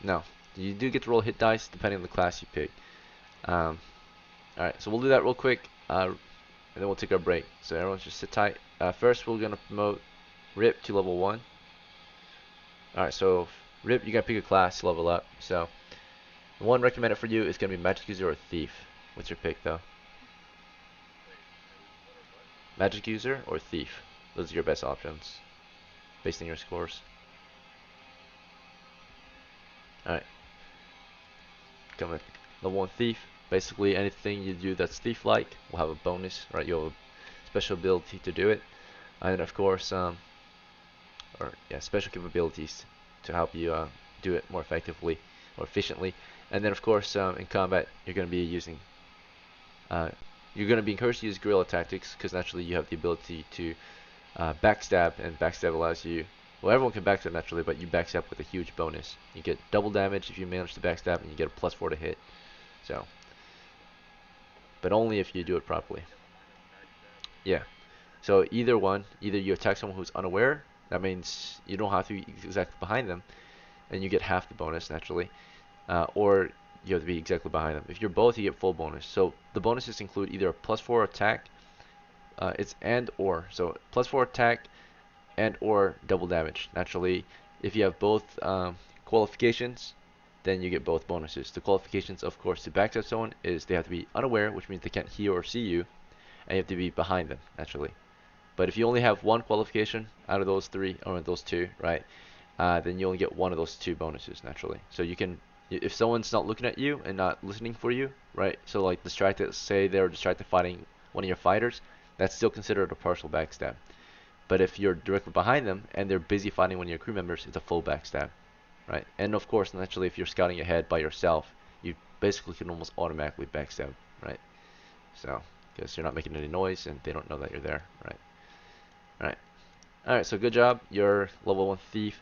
No, you do get to roll hit dice depending on the class you pick. Alright, so we'll do that real quick, and then we'll take our break. So everyone just sit tight. First, we're gonna promote Rip to level 1. Alright, so Rip, you gotta pick a class to level up. So the one recommended for you is gonna be Magic User or Thief. What's your pick though? Magic User or Thief. Those are your best options based on your scores. Alright, come with level 1 Thief. Basically anything you do that's thief-like will have a bonus, right? You'll have a special ability to do it. And then of course, special capabilities to help you do it more effectively or efficiently. And then of course, in combat, you're going to be using, you're going to be encouraged to use guerrilla tactics because naturally you have the ability to backstab, and backstab allows you. Well, everyone can backstab naturally, but you backstab with a huge bonus. You get double damage if you manage to backstab, and you get a +4 to hit. So, but only if you do it properly. Yeah. So either one, either you attack someone who's unaware, that means you don't have to be exactly behind them, and you get half the bonus naturally, or you have to be exactly behind them. If you're both, you get full bonus. So the bonuses include either a +4 attack, it's and or. So +4 attack and or double damage. Naturally, if you have both qualifications, then you get both bonuses. The qualifications, of course, to backstab someone is they have to be unaware, which means they can't hear or see you, and you have to be behind them naturally. But if you only have one qualification out of those three, or those two, right, then you only get one of those two bonuses naturally. So you can, if someone's not looking at you and not listening for you, right, so like distracted, say they're distracted fighting one of your fighters, that's still considered a partial backstab. But if you're directly behind them and they're busy fighting one of your crew members, it's a full backstab, right? And of course, naturally, if you're scouting ahead by yourself, you basically can almost automatically backstab, right? So, because you're not making any noise and they don't know that you're there, right? Alright. Alright, so good job. You're level 1 thief.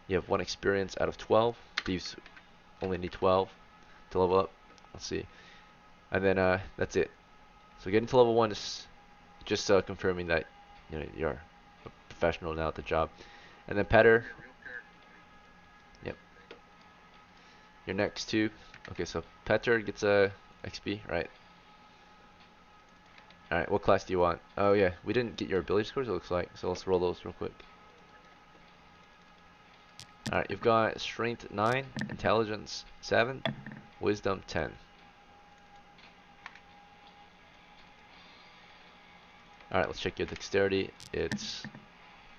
You have 1 experience out of 12. Thieves only need 12 to level up. Let's see. And then that's it. So getting to level 1 is just confirming that you're a professional now at the job. And then Petter, yep. You're next too. Okay, so Petter gets a XP, right? Alright, what class do you want? Oh yeah, we didn't get your ability scores it looks like, so let's roll those real quick. Alright, you've got Strength 9, Intelligence 7, Wisdom 10. Alright, let's check your Dexterity. It's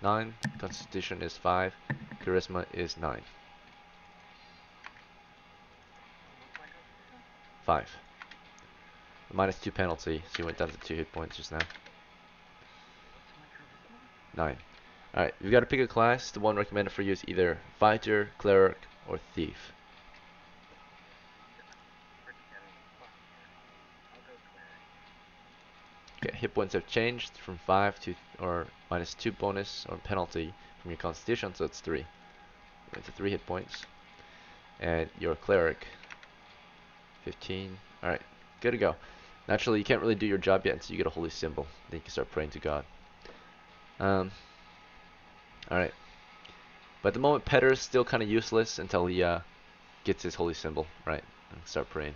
9, Constitution is 5, Charisma is 9. 5. -2 penalty, so you went down to 2 hit points just now. 9. Alright, you've got to pick a class. The one recommended for you is either Fighter, Cleric, or Thief. Okay, hit points have changed from 5 to, or -2 bonus or penalty from your Constitution, so it's 3. Went to 3 hit points. And your Cleric, 15. Alright, good to go. Naturally, you can't really do your job yet until you get a holy symbol. Then you can start praying to God. Alright. But at the moment, Petter's still kind of useless until he gets his holy symbol, right? And start praying.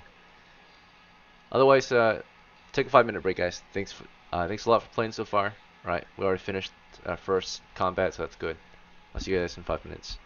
Otherwise, take a 5-minute break, guys. Thanks a lot for playing so far. Right, we already finished our first combat, so that's good. I'll see you guys in 5 minutes.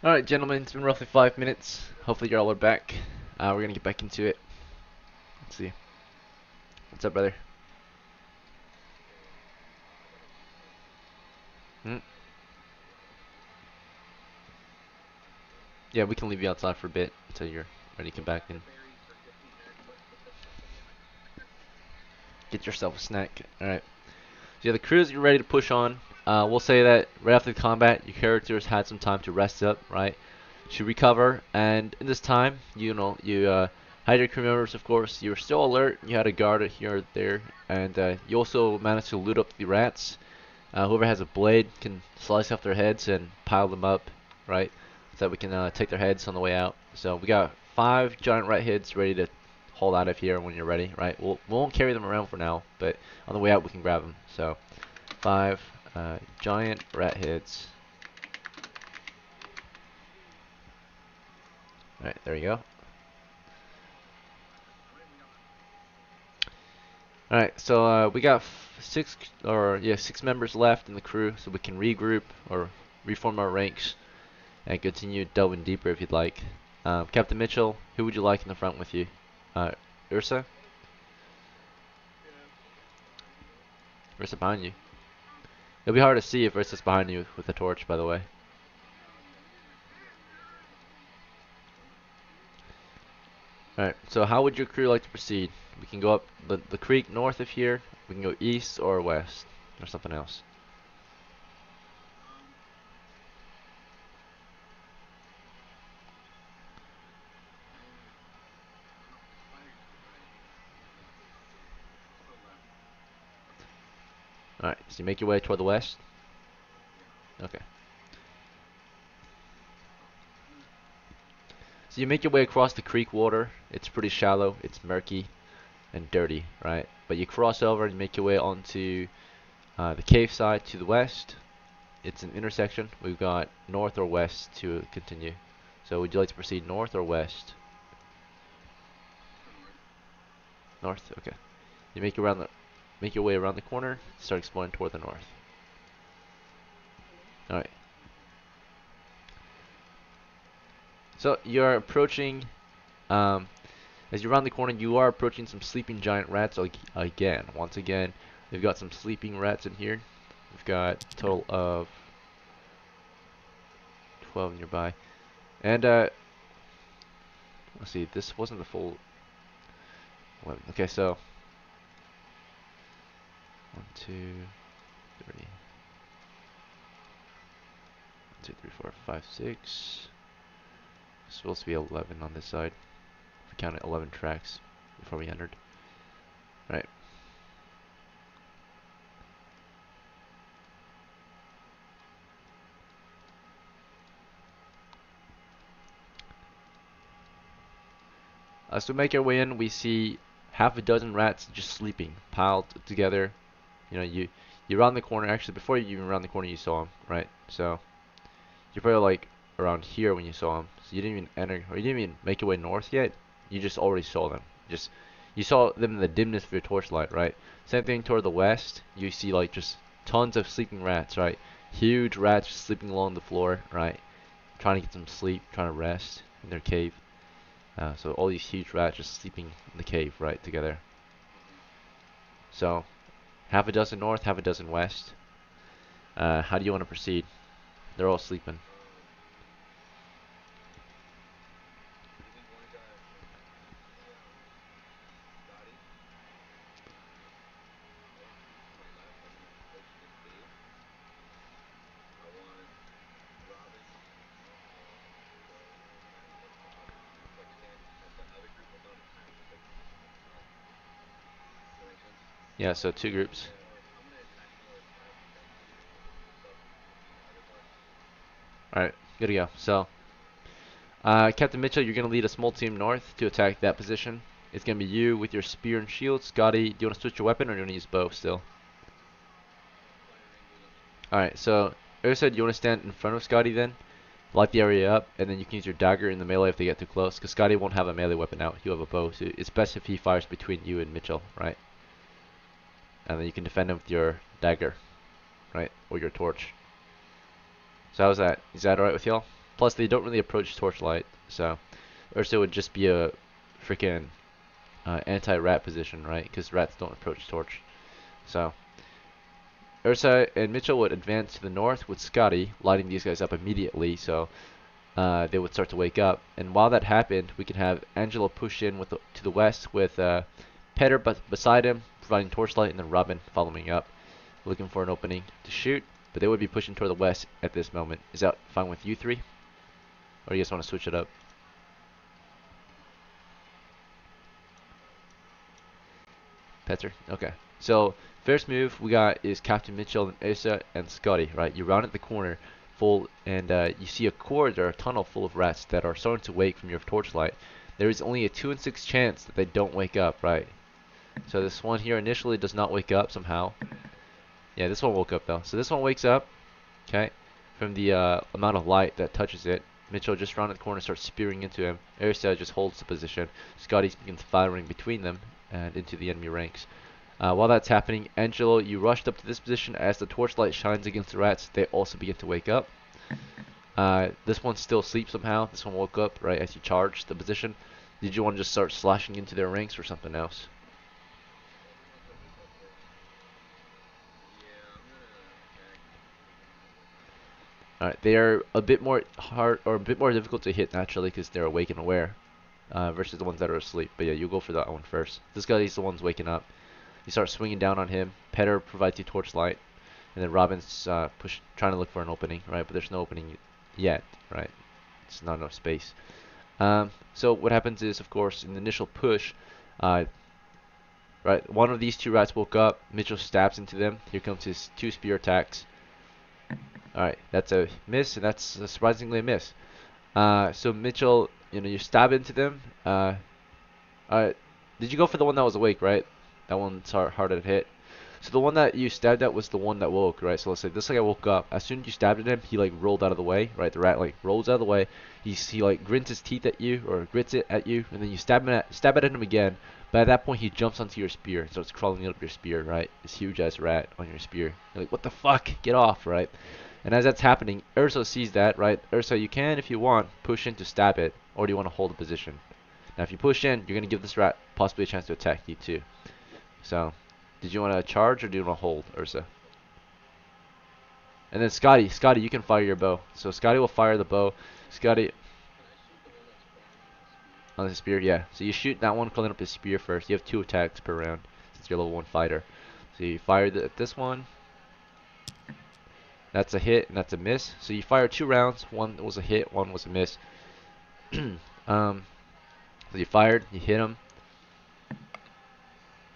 Alright, gentlemen, it's been roughly 5 minutes. Hopefully you all are back. We're gonna get back into it. Let's see. What's up, brother? Hmm? Yeah, we can leave you outside for a bit until you're ready to come back in. Get yourself a snack. Alright. So yeah, the crews you're ready to push on. We'll say that right after the combat, your characters had some time to rest up, right? To recover, and in this time, you had your crew members, of course. You were still alert. You had a guard here or there, and you also managed to loot up the rats. Whoever has a blade can slice off their heads and pile them up, right? So that we can take their heads on the way out. So we got 5 giant rat heads ready to haul out of here when you're ready, right? We won't carry them around for now, but on the way out we can grab them. So 5 giant rat heads. Alright, there you go. Alright, so we got 6 members left in the crew, so we can regroup or reform our ranks and continue delving deeper if you'd like. Captain Mitchell, who would you like in the front with you? Ursa? Ursa behind you. It'll be hard to see if Ursa's behind you with a torch, by the way. Alright, so how would your crew like to proceed? We can go up the creek north of here, we can go east or west, or something else. Alright, so you make your way toward the west? Okay. So you make your way across the creek water. It's pretty shallow, it's murky and dirty, right? But you cross over and make your way onto the cave side to the west. It's an intersection. We've got north or west to continue. So would you like to proceed north or west? North, okay. You make your way around the corner, start exploring toward the north. Alright. So you're approaching as you round the corner, you are approaching some sleeping giant rats again. Once again, we've got some sleeping rats in here. We've got a total of 12 nearby. And let's see, this wasn't the full 11. Okay, so 1, 2, 3, 1, 2, 3, 4, 5, 6. It's supposed to be 11 on this side. We counted 11 tracks before we entered. Right. So we make our way in, we see half a dozen rats just sleeping, piled together. You know, you round the corner. Actually, before you even round the corner, you saw them, right? So you're probably like around here when you saw them. So you didn't even enter, or you didn't even make your way north yet. You just already saw them. You saw them in the dimness of your torchlight, right? Same thing toward the west. You see like just tons of sleeping rats, right? Huge rats just sleeping along the floor, right? Trying to get some sleep, trying to rest in their cave. So all these huge rats just sleeping in the cave, right, together. So half a dozen north, half a dozen west. How do you want to proceed? They're all sleeping. Yeah, so 2 groups. Alright, good to go. So, Captain Mitchell, you're going to lead a small team north to attack that position. It's going to be you with your spear and shield. Scotty, do you want to switch your weapon or do you want to use bow still? Alright, so Ursa, do you want to stand in front of Scotty then? Light the area up, and then you can use your dagger in the melee if they get too close. Because Scotty won't have a melee weapon out. He'll have a bow, so it's best if he fires between you and Mitchell, right? And then you can defend him with your dagger, right? Or your torch. So how's that? Is that alright with y'all? Plus, they don't really approach torchlight, so Ursa would just be a freaking anti-rat position, right? Because rats don't approach torch. So Ursa and Mitchell would advance to the north with Scotty, lighting these guys up immediately, so they would start to wake up. And while that happened, we can have Angelo push in with to the west with Petter beside him, providing torchlight, and then Robin following up, looking for an opening to shoot. But they would be pushing toward the west at this moment. Is that fine with you three? Or do you guys want to switch it up? Petter? Okay. So, first move we got is Captain Mitchell and Asa and Scotty, right? You round at the corner full, and you see a corridor, a tunnel full of rats that are starting to wake from your torchlight. There is only a 2 in 6 chance that they don't wake up, right? So this one here initially does not wake up somehow. Yeah, this one woke up though. So this one wakes up, okay, from the amount of light that touches it. Mitchell just rounded the corner, starts spearing into him. Asa just holds the position. Scotty begins firing between them and into the enemy ranks. While that's happening, Angelo, you rushed up to this position. As the torchlight shines against the rats, they also begin to wake up. This one still sleeps somehow. This one woke up right as you charged the position. Did you want to just start slashing into their ranks or something else? Alright, they are a bit more hard or a bit more difficult to hit naturally because they're awake and aware versus the ones that are asleep. But yeah, you go for that one first. This guy is the one's waking up. You start swinging down on him. Petter provides you torchlight, and then Robin's trying to look for an opening, right? But there's no opening yet, right? It's not enough space. So what happens is, of course, in the initial push, right, one of these two rats woke up. Mitchell stabs into them. Here comes his 2 spear attacks. Alright, that's a miss, and that's surprisingly a miss. So Mitchell, you stab into them. Did you go for the one that was awake, right? That one's harder to hit. So the one that you stabbed at was the one that woke, right? So let's say this guy woke up. As soon as you stabbed at him, he like rolled out of the way, right? The rat like rolls out of the way. He like grins his teeth at you or grits it at you, and then you stab at him again. But at that point, he jumps onto your spear and starts crawling up your spear, right? This huge ass rat on your spear. You're like, what the fuck? Get off, right? And as that's happening, Ursa sees that, right? Ursa, you can, if you want, push in to stab it, or do you want to hold the position? Now, if you push in, you're gonna give this rat possibly a chance to attack you too. So, did you want to charge or do you want to hold, Ursa? And then Scotty, you can fire your bow. So Scotty will fire the bow. Scotty on the spear, yeah. So you shoot that one, crawling up his spear first. You have 2 attacks per round since you're level 1 fighter. So you fire at this one. That's a hit and that's a miss. So you fire 2 rounds. One was a hit, one was a miss. So you fired, you hit him.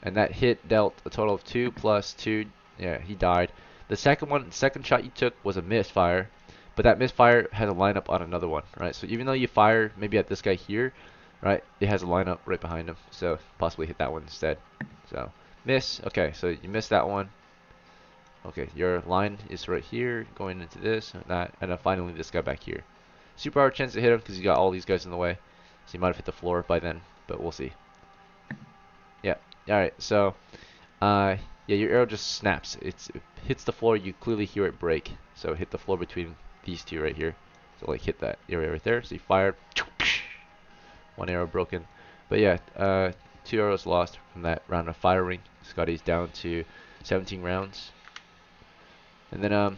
And that hit dealt a total of 2 plus 2. Yeah, he died. The second shot you took was a misfire, but that misfire has a lineup on another one, right? So even though you fire maybe at this guy here, right, it has a lineup right behind him, so possibly hit that one instead. So miss. Okay, so you missed that one. Okay, your line is right here, going into this and that, and then finally this guy back here. Super hard chance to hit him because you got all these guys in the way, so you might have hit the floor by then, but we'll see. Yeah. All right. So, yeah, your arrow just snaps. It hits the floor. You clearly hear it break. So hit the floor between these two right here. So like hit that area right there. So you fired. One arrow broken. But yeah, 2 arrows lost from that round of firing. Scotty's down to 17 rounds. And then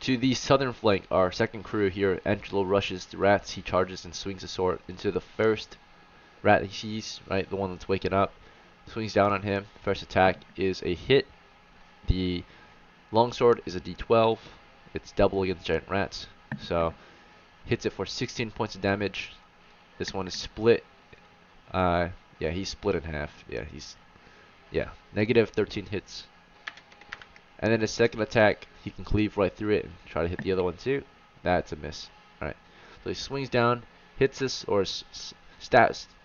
to the southern flank, our second crew here, Angelo rushes the rats. He charges and swings a sword into the first rat he sees, right, the one that's waking up. Swings down on him. First attack is a hit. The longsword is a d12. It's double against giant rats. So hits it for 16 points of damage. This one is split. Yeah, he's split in half. Yeah, negative 13 hits. And then his second attack, he can cleave right through it and try to hit the other one too. That's a miss. Alright, so he swings down, hits this, or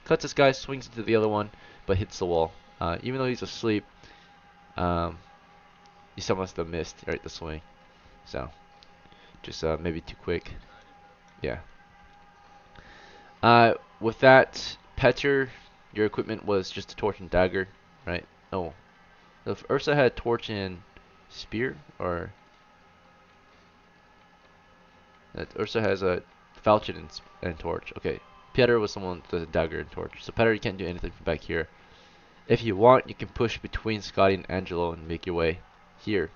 cuts this guy, swings into the other one, but hits the wall. Even though he's asleep, he still must have missed, right, the swing. So, just maybe too quick. Yeah. With that, Petter, your equipment was just a torch and dagger, right? Oh, if Ursa had torch and spear, or Ursa has a falchion and torch. Okay, Peter was someone with a dagger and torch. So Peter, you can't do anything from back here. If you want, you can push between Scotty and Angelo and make your way here.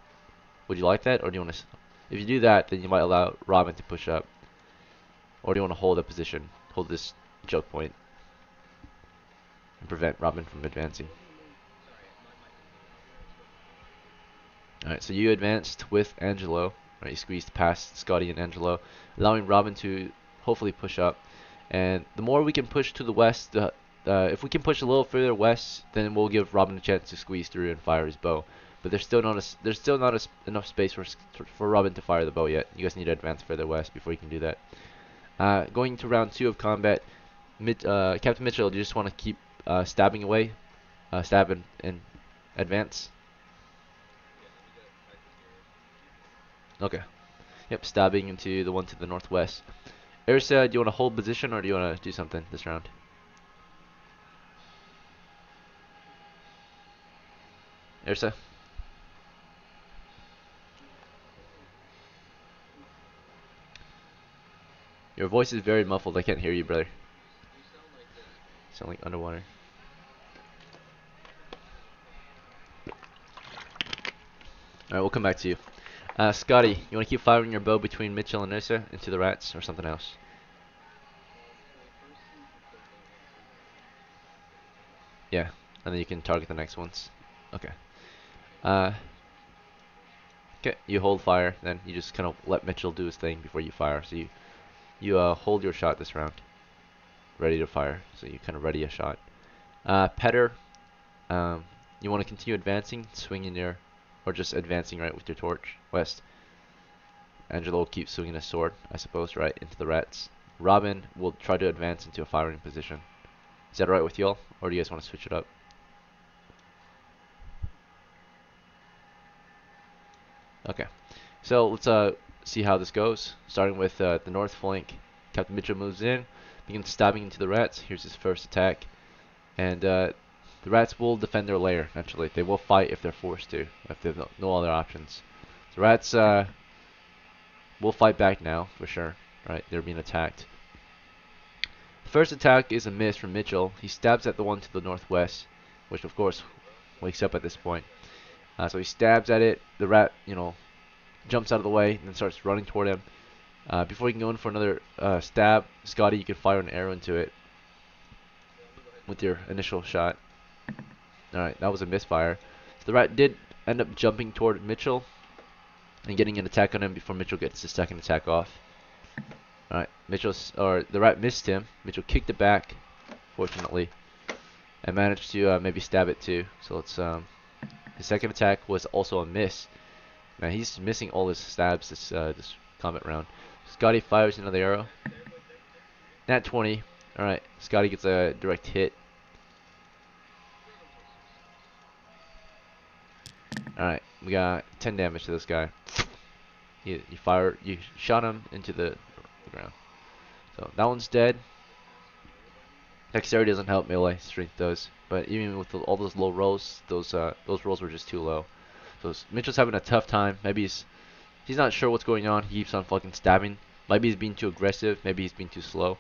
Would you like that, or do you want to? If you do that, then you might allow Robin to push up, or do you want to hold a position, hold this choke point, and prevent Robin from advancing? All right, so you advanced with Angelo. Right, you squeezed past Scotty and Angelo, allowing Robin to hopefully push up. And the more we can push to the west, if we can push a little further west, then we'll give Robin a chance to squeeze through and fire his bow. But there's still not enough space for Robin to fire the bow yet. You guys need to advance further west before you can do that. Going to round 2 of combat, Captain Mitchell, do you just want to keep stabbing away, stab and advance? Okay. Yep, stabbing into the one to the northwest. Ursa, do you want to hold position or do you want to do something this round? Ursa? Your voice is very muffled. I can't hear you, brother. You sound like underwater. Alright, we'll come back to you. Scotty, you want to keep firing your bow between Mitchell and Ursa into the rats or something else? Yeah, and then you can target the next ones. Okay. Okay, you hold fire, then you just kind of let Mitchell do his thing before you fire. So you hold your shot this round, ready to fire. So you kind of ready a shot. Petter, you want to continue advancing, swinging your, or just advancing right with your torch west. Angelo will keep swinging his sword, I suppose, right into the rats. Robin will try to advance into a firing position. Is that alright with y'all, or do you guys want to switch it up? Okay, so let's see how this goes. Starting with the north flank, Captain Mitchell moves in, begins stabbing into the rats. Here's his first attack, and the rats will defend their lair. Naturally, they will fight if they're forced to, if they have no other options. The rats will fight back now for sure. Right, they're being attacked. The first attack is a miss from Mitchell. He stabs at the one to the northwest, which of course wakes up at this point. So he stabs at it. The rat, jumps out of the way and then starts running toward him. Before you can go in for another stab, Scotty, you can fire an arrow into it with your initial shot. Alright, that was a misfire. So the rat did end up jumping toward Mitchell and getting an attack on him before Mitchell gets his second attack off. Alright, the rat missed him. Mitchell kicked it back, fortunately, and managed to maybe stab it too. So let's his second attack was also a miss. Man, he's missing all his stabs this combat round. Scotty fires another arrow. Nat 20. Alright, Scotty gets a direct hit. Alright, we got 10 damage to this guy. You shot him into the ground. So that one's dead. Dexterity doesn't help melee, strength does. But even with all those low rolls, those rolls were just too low. So Mitchell's having a tough time. Maybe he's not sure what's going on. He keeps on fucking stabbing. Maybe he's being too aggressive. Maybe he's being too slow.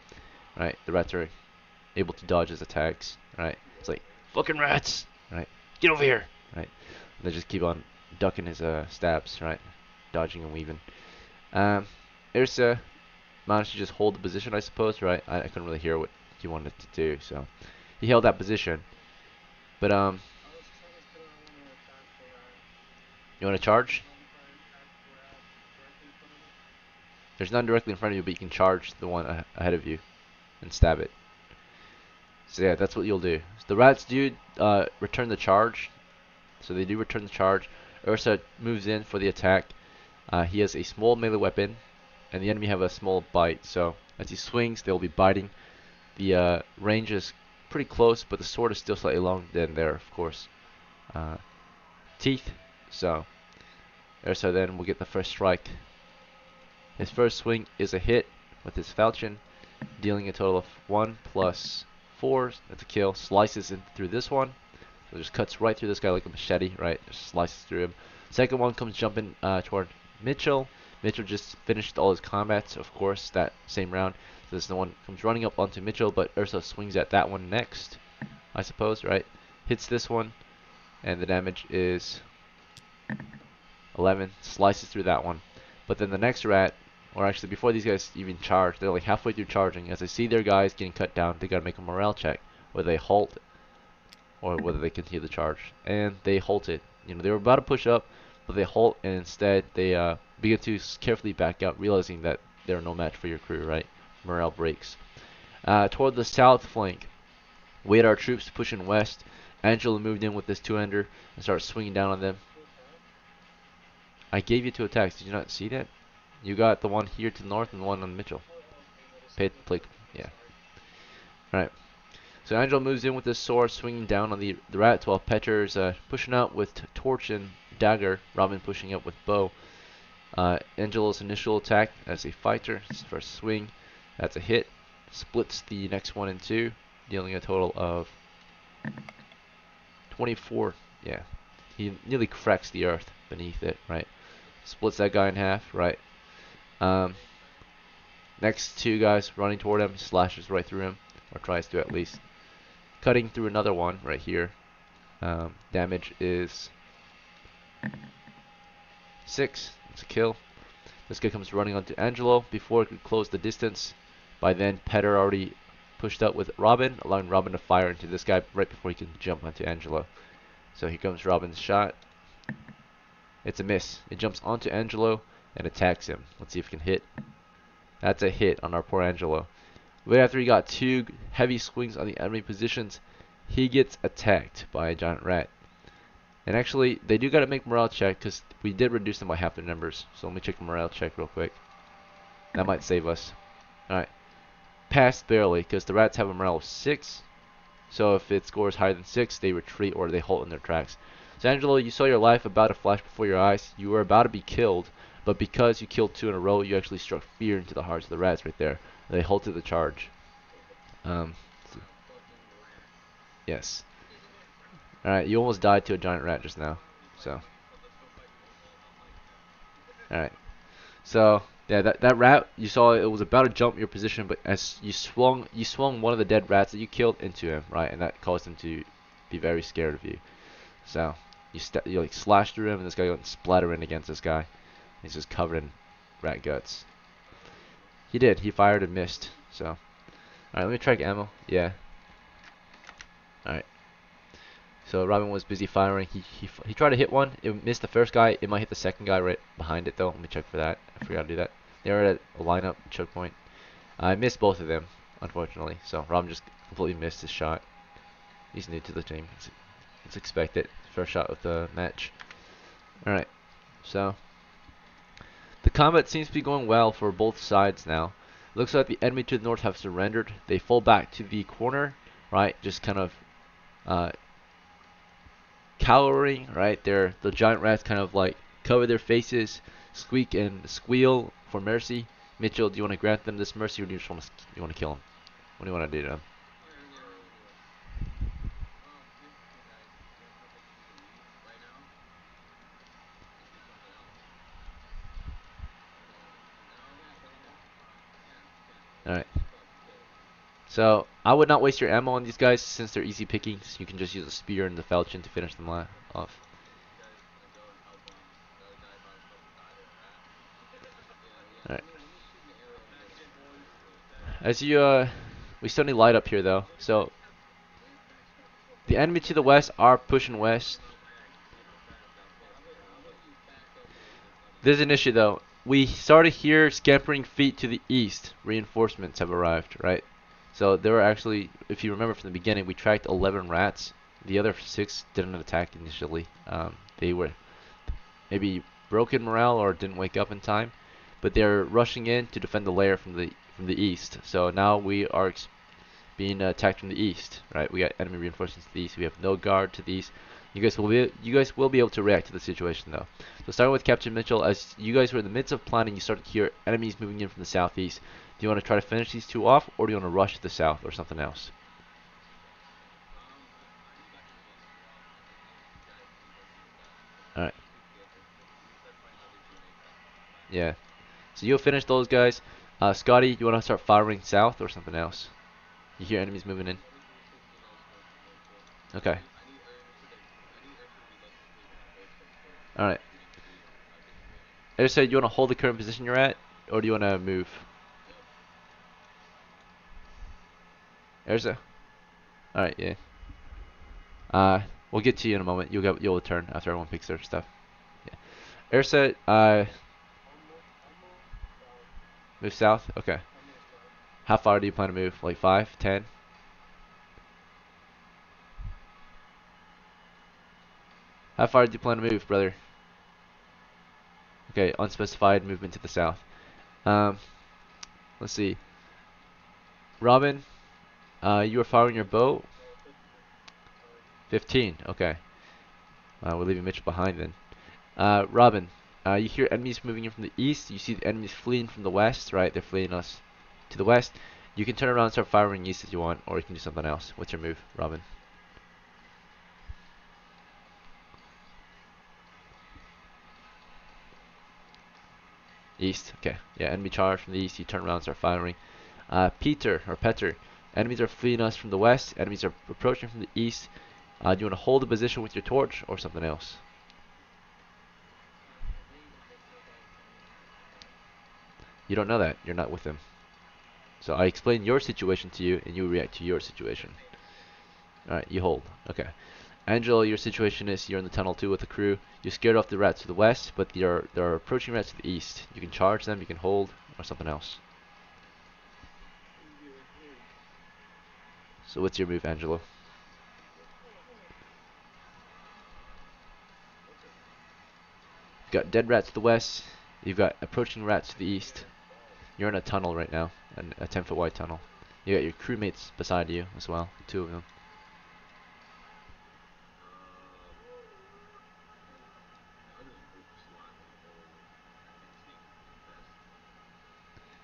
Right? The rats are able to dodge his attacks. Right? It's like, fucking rats! Right? Get over here! Right? They just keep on ducking his stabs. Right? Dodging and weaving. Ursa managed to just hold the position, I suppose. Right? I couldn't really hear what he wanted to do, so he held that position. But you want to charge? There's none directly in front of you, but you can charge the one ahead of you and stab it. So yeah, that's what you'll do. So the rats do return the charge. So they do return the charge. Ursa moves in for the attack. He has a small melee weapon, and the enemy have a small bite. So as he swings, they'll be biting. The range is pretty close, but the sword is still slightly longer than their, of course, teeth. So Ursa then will get the first strike. His first swing is a hit with his falchion, dealing a total of 1 plus 4. That's a kill. Slices in through this one. So just cuts right through this guy like a machete, right? Just slices through him. Second one comes jumping toward Mitchell. Mitchell just finished all his combats, of course, that same round. So this one comes running up onto Mitchell, but Ursa swings at that one next, I suppose, right? Hits this one, and the damage is 11, slices through that one. But then the next rat, or actually before these guys even charge, they're like halfway through charging. As they see their guys getting cut down, they gotta make a morale check, whether they halt or whether they continue the charge. And they halted. You know, they were about to push up, but they halt, and instead they begin to carefully back out, realizing that they're no match for your crew, right? Morale breaks. Toward the south flank, we had our troops pushing west. Angela moved in with this two-hander and started swinging down on them. I gave you two attacks. Did you not see that? You got the one here to the north and the one on Mitchell. Yeah. Alright. So Angelo moves in with his sword, swinging down on the rats, while Petr's pushing out with torch and dagger. Robin pushing up with bow. Angelo's initial attack as a fighter, his first swing, that's a hit. Splits the next one in two, dealing a total of 24. Yeah. He nearly cracks the earth beneath it, right? Splits that guy in half, right? Next two guys running toward him, slashes right through him, or tries to at least. Cutting through another one right here. Damage is 6. It's a kill. This guy comes running onto Angelo before it could close the distance. By then, Petter already pushed up with Robin, allowing Robin to fire into this guy right before he can jump onto Angelo. So here comes Robin's shot. It's a miss. It jumps onto Angelo and attacks him. Let's see if it can hit. That's a hit on our poor Angelo. Right after he got two heavy swings on the enemy positions, he gets attacked by a giant rat. And actually, they do got to make morale check because we did reduce them by half their numbers. So let me check the morale check real quick. That might save us. Alright. Passed barely because the rats have a morale of 6. So if it scores higher than 6, they retreat or they halt in their tracks. So Angelo, you saw your life about to flash before your eyes. You were about to be killed. But because you killed 2 in a row, you actually struck fear into the hearts of the rats right there. They halted the charge. Yes. Alright, you almost died to a giant rat just now. So. Alright. So, yeah, that rat, you saw it was about to jump your position, but as you swung one of the dead rats that you killed into him, right? And that caused him to be very scared of you. So, you like slashed through him, and this guy went splattering against this guy. He's just covered in rat guts. He did. He fired and missed. So, alright, let me track ammo. Yeah. Alright. So Robin was busy firing. He tried to hit one. It missed the first guy. It might hit the second guy right behind it though. Let me check for that. I forgot to do that. They were at a lineup choke point. I missed both of them, unfortunately. So Robin just completely missed his shot. He's new to the team. It's expected. First shot of the match. Alright. So the combat seems to be going well for both sides now. Looks like the enemy to the north have surrendered. They fall back to the corner, right? Just kind of cowering, right? The giant rats kind of like cover their faces, squeak and squeal for mercy. Mitchell, do you want to grant them this mercy, or do you just want to kill them? What do you want to do to them? All right. So I would not waste your ammo on these guys since they're easy pickings. You can just use a spear and the falchion to finish them off. All right. As you we still need light up here though. So the enemy to the west are pushing west. There's an issue though. We started here scampering feet to the east. Reinforcements have arrived, right? So there were actually, if you remember from the beginning, we tracked 11 rats. The other 6 didn't attack initially. They were maybe broken morale or didn't wake up in time, but they're rushing in to defend the lair from the east. So now we are being attacked from the east, right? We got enemy reinforcements to the east. We have no guard to the east. You guys will be able to react to the situation though. So starting with Captain Mitchell, as you guys were in the midst of planning, you started to hear enemies moving in from the southeast. Do you want to try to finish these two off, or do you want to rush to the south, or something else? Alright. Yeah. So you'll finish those guys. Scotty, you want to start firing south or something else? You hear enemies moving in? Okay. Alright. Ursa, you want to hold the current position you're at, or do you want to move? Ursa? Alright, yeah. We'll get to you in a moment. You'll return after everyone picks their stuff. Yeah. Ursa, move south? Okay. How far do you plan to move? Like 5, 10? How far do you plan to move, brother? Okay, unspecified movement to the south. Um, let's see. Robin, you are firing your bow. 15. Okay. We're leaving Mitch behind then. Robin, you hear enemies moving in from the east. You see the enemies fleeing from the west, right? They're fleeing us to the west. You can turn around and start firing east if you want, or you can do something else. What's your move, Robin? East. Okay. Yeah, enemy charge from the east. You turn around and start firing. Petter, enemies are fleeing us from the west. Enemies are approaching from the east. Do you want to hold the position with your torch or something else? You don't know that. You're not with them. So I explain your situation to you, and you react to your situation. Alright, you hold. Okay. Angelo, your situation is you're in the tunnel too with the crew. You scared off the rats to the west, but there are approaching rats to the east. You can charge them, you can hold, or something else. So what's your move, Angelo? You've got dead rats to the west. You've got approaching rats to the east. You're in a tunnel right now, a 10-foot wide tunnel. You got your crewmates beside you as well, 2 of them.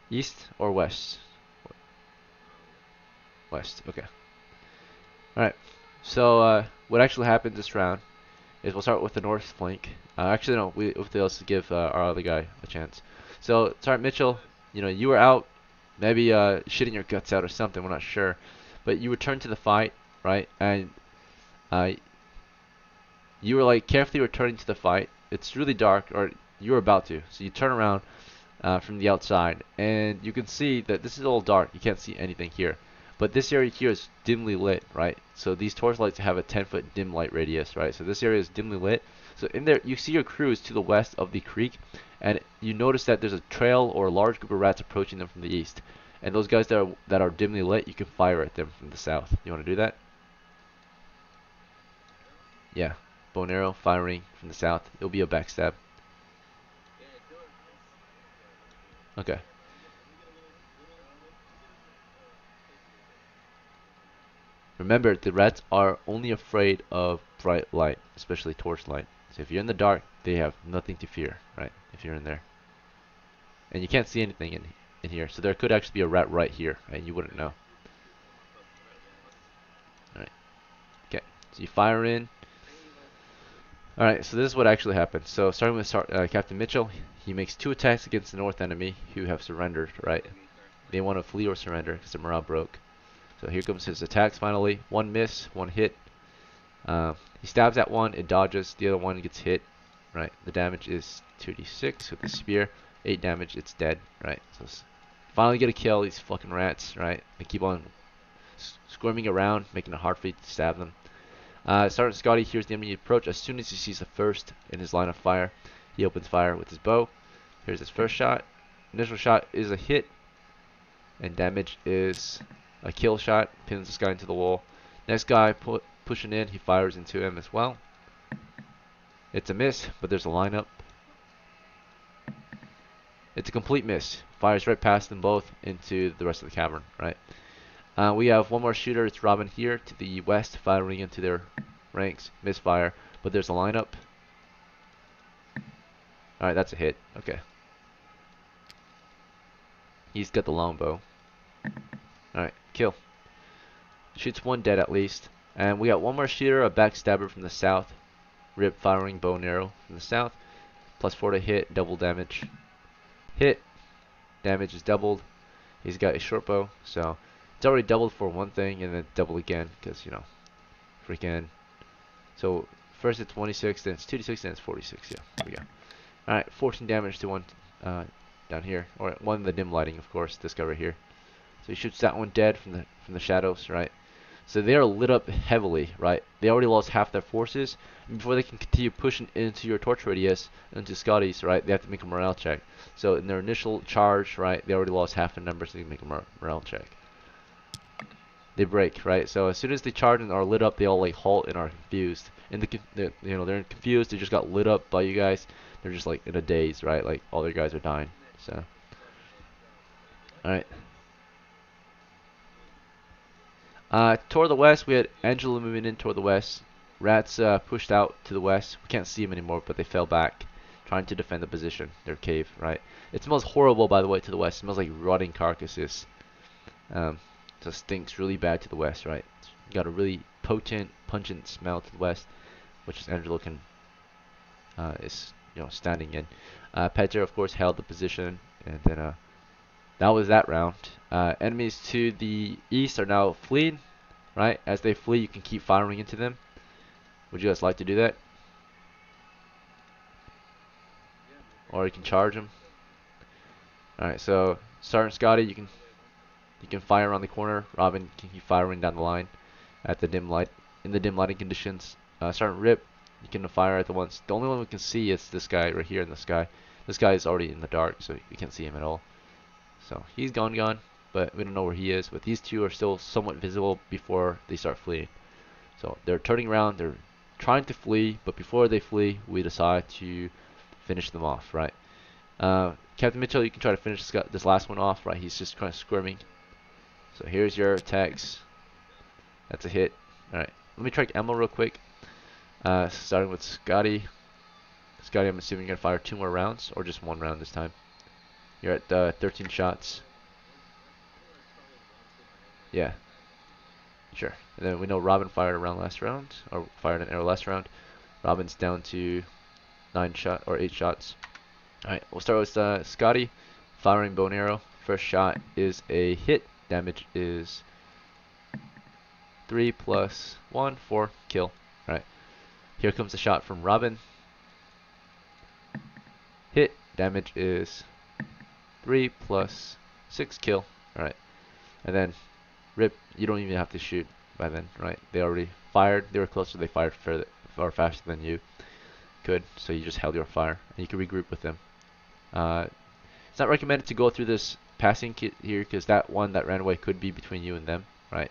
East or west? West, okay. Alright, so what actually happens this round is we'll start with the north flank. Actually, no, we have to give our other guy a chance. So, Sergeant Mitchell, you were out, maybe shitting your guts out or something, we're not sure. But you returned to the fight, right? And uh, you were like carefully returning to the fight. It's really dark, or you were about to. So you turn around from the outside, and you can see that this is all dark. You can't see anything here. But this area here is dimly lit, right? So these torch lights have a 10-foot dim light radius, right? So this area is dimly lit. So in there, you see your crew is to the west of the creek, and you notice that there's a trail or a large group of rats approaching them from the east. And those guys that are dimly lit, you can fire at them from the south. You want to do that? Yeah. Bow and arrow firing from the south. It'll be a backstab. Okay. Remember, the rats are only afraid of bright light, especially torch light. So if you're in the dark, they have nothing to fear, right? If you're in there. And you can't see anything in here, so there could actually be a rat right here, and you wouldn't know. Alright. Okay. So you fire in. Alright, so this is what actually happened. So starting with Captain Mitchell, he makes 2 attacks against the north enemy who have surrendered, right? They want to flee or surrender because the morale broke. So here comes his attacks finally. 1 miss, 1 hit. He stabs at one, it dodges, the other one gets hit, right? The damage is 2d6 with the spear, 8 damage, it's dead, right? So finally get a kill, these fucking rats, right? They keep on squirming around, making it hard for you to stab them. Sergeant Scotty hears the enemy approach. As soon as he sees the first in his line of fire, he opens fire with his bow. Here's his first shot. Initial shot is a hit, and damage is a kill shot, pins this guy into the wall. Next guy pushing in, he fires into him as well. It's a miss, but there's a lineup. It's a complete miss. Fires right past them both into the rest of the cavern, right? We have one more shooter. It's Robin here to the west, firing into their ranks. Misfire, but there's a lineup. Alright, that's a hit. Okay. He's got the longbow. Alright, kill. Shoots 1 dead at least. And we got one more shooter, a backstabber from the south. Rip firing bow and arrow from the south. +4 to hit, double damage. Hit. damage is doubled. He's got a short bow, so it's already doubled for one thing, and then double again, because, you know, freaking. So first it's 26, then it's 2d6, then it's 46. Yeah, there we go. Alright, 14 damage to one down here, or one in the dim lighting, of course, this guy right here. So he shoots that one dead from the shadows, right? So they are lit up heavily, right? They already lost half their forces, and before they can continue pushing into your torch radius, into Scotty's, right, they have to make a morale check. So in their initial charge, right, they already lost half the numbers, so they can make a morale check. They break, right? So as soon as they charge and are lit up, they all like halt and are confused. And they're confused. They just got lit up by you guys. They're just like in a daze, right? Like all their guys are dying. So, all right. Toward the west, we had Angela moving in toward the west. Rats pushed out to the west. We can't see them anymore, but they fell back, trying to defend the position, their cave, right? It smells horrible, by the way, to the west. It smells like rotting carcasses. So it stinks really bad to the west, right? You got a really potent, pungent smell to the west, which is Angelo can is standing in. Pedro, of course, held the position, and then that was that round. Enemies to the east are now fleeing, right? As they flee, you can keep firing into them. Would you guys like to do that? Or you can charge them. All right, so Sergeant Scotty, you can fire around the corner. Robin can keep firing down the line at the dim light in the dim lighting conditions. Sergeant Rip, you can fire at the ones. The only one we can see is this guy right here in the sky. This guy is already in the dark, so you can't see him at all. So he's gone, but we don't know where he is. But these two are still somewhat visible before they start fleeing. So they're turning around. They're trying to flee, but before they flee, we decide to finish them off, right? Captain Mitchell, you can try to finish this last one off, right? He's just kind of squirming. So here's your attacks. That's a hit. Alright, let me track ammo real quick. Starting with Scotty. Scotty, I'm assuming you're going to fire 2 more rounds, or just 1 round this time. You're at 13 shots. Yeah, sure. And then we know Robin fired a round last round, or fired an arrow last round. Robin's down to 8 shots. Alright, we'll start with Scotty firing bow and arrow. First shot is a hit. Damage is 3 plus 1, 4, kill. Alright, here comes the shot from Robin. Hit, damage is 3 plus 6, kill. Alright, and then Rip, you don't even have to shoot by then, right? They already fired, they were closer, they fired far faster than you could, so you just held your fire, and you can regroup with them. It's not recommended to go through this passing kit here, because that one that ran away could be between you and them, right?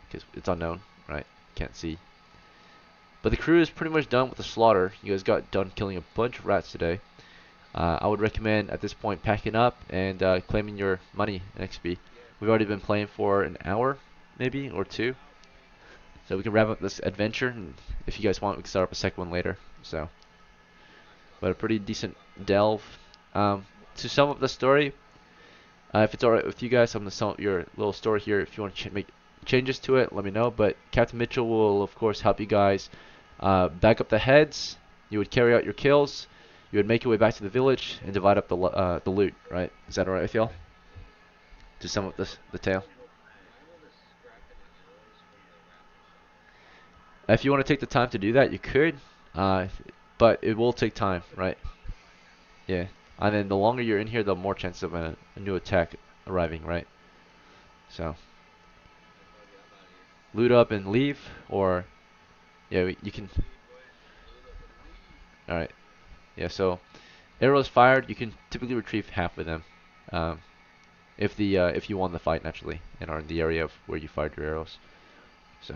Because it's unknown, right? Can't see. But the crew is pretty much done with the slaughter. You guys got done killing a bunch of rats today. I would recommend at this point packing up and claiming your money and XP. We've already been playing for an hour, maybe, or 2. So we can wrap up this adventure, and if you guys want, we can start up a second one later. So, but a pretty decent delve. To sum up the story, if it's alright with you guys, I'm going to sum up your little story here. If you want to make changes to it, let me know. But Captain Mitchell will, of course, help you guys back up the heads. You would carry out your kills. You would make your way back to the village and divide up the loot, right? Is that alright with y'all? To sum up the tale. If you want to take the time to do that, you could, but it will take time, right? Yeah, and then the longer you're in here, the more chance of a new attack arriving, right? So, loot up and leave, or yeah, you can. All right, yeah. So, arrows fired, you can typically retrieve half of them, if you won the fight naturally and are in the area of where you fired your arrows. So,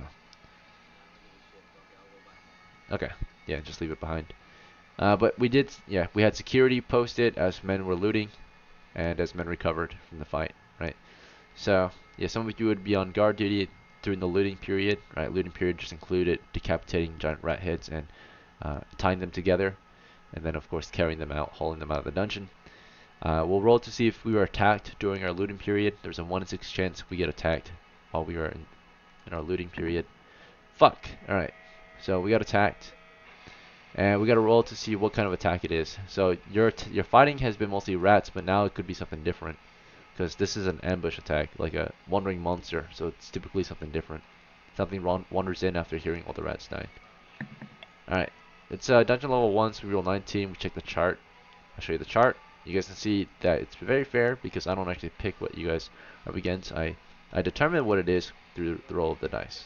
okay, yeah, just leave it behind. But we had security posted as men were looting and as men recovered from the fight, right? So, yeah, some of you would be on guard duty during the looting period, right? Looting period just included decapitating giant rat heads and tying them together, and then, of course, carrying them out, hauling them out of the dungeon. We'll roll to see if we were attacked during our looting period. There's a 1 in 6 chance we get attacked while we were in our looting period. Fuck! Alright, so we got attacked. and we got to roll to see what kind of attack it is. So your fighting has been mostly rats, but now it could be something different, because this is an ambush attack, like a wandering monster. So it's typically something different. Something wanders in after hearing all the rats die. All right, it's dungeon level 1, so we roll 19. We check the chart. I'll show you the chart. You guys can see that it's very fair because I don't actually pick what you guys are up against. I determine what it is through the roll of the dice.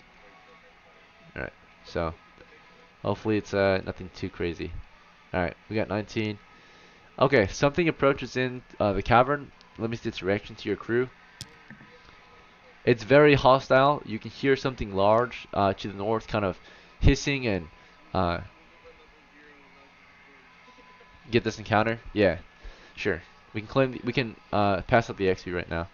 All right, so hopefully it's nothing too crazy. Alright, we got 19. Okay, something approaches in the cavern, limits its reaction to your crew. It's very hostile. You can hear something large to the north kind of hissing and get this encounter. Yeah, sure. We can pass up the XP right now.